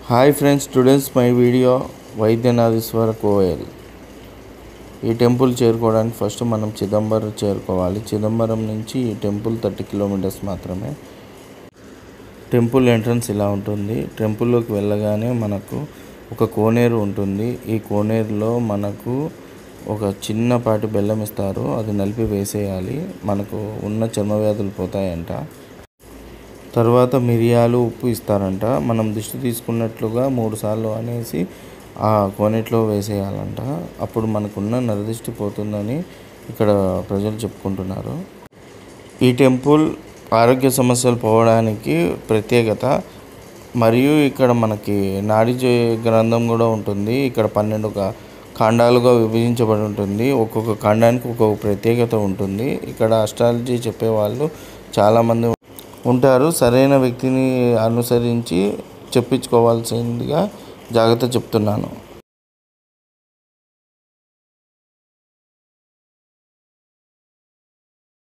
Hi friends, today's my video Vaidyanatheswara Koyil. ఈ temple చేరుకోవడానికి first మనం చిదంబరం చేరుకోవాలి. చిదంబరం నుంచి ఈ టెంపుల్ 30 కిలోమీటర్స్ మాత్రమే. టెంపుల్ ఎంట్రన్స్ ఇలా ఉంటుంది. టెంపుల్లోకి వెళ్ళగానే మనకు ఒక కోనేరు ఉంటుంది. ఈ కోనేరులో మనకు ఒక చిన్నపాటి బెల్లం ఇస్తారు. అది నలిపి వేసేయాలి. మనకు ఉన్న చర్మ వ్యాధులు పోతాయంట. తర్వాత మిరియాలు, ఉప్పు ఇస్తారంట. మనం దిష్టి తీసుకున్నట్లుగా 3 సార్లు అనేసి ఆ కోనేట్లో వేసేయాలంట. అప్పుడు మనకున్న నరదిష్టి పోతుందని ఇక్కడ ప్రజలు చెప్పుకుంటున్నారు. ఈ టెంపుల్ ఆరోగ్య సమస్యలు పోవడానికి ప్రత్యేకత. మరియు ఇక్కడ మనకి నాడీ గ్రంథం కూడా ఉంటుంది. ఇక్కడ 12 ఖండాలుగా విభజించబడి ఉంటుంది. ఒక్కొక్క ఖండానికి ఒక్కొక్క ప్రత్యేకత ఉంటుంది. ఇక్కడ అస్ట్రాలజీ చెప్పేవాళ్ళు చాలామంది ఉంటారు. సరైన వ్యక్తిని అనుసరించి చెప్పించుకోవాల్సిందిగా జాగ్రత్త చెప్తున్నాను.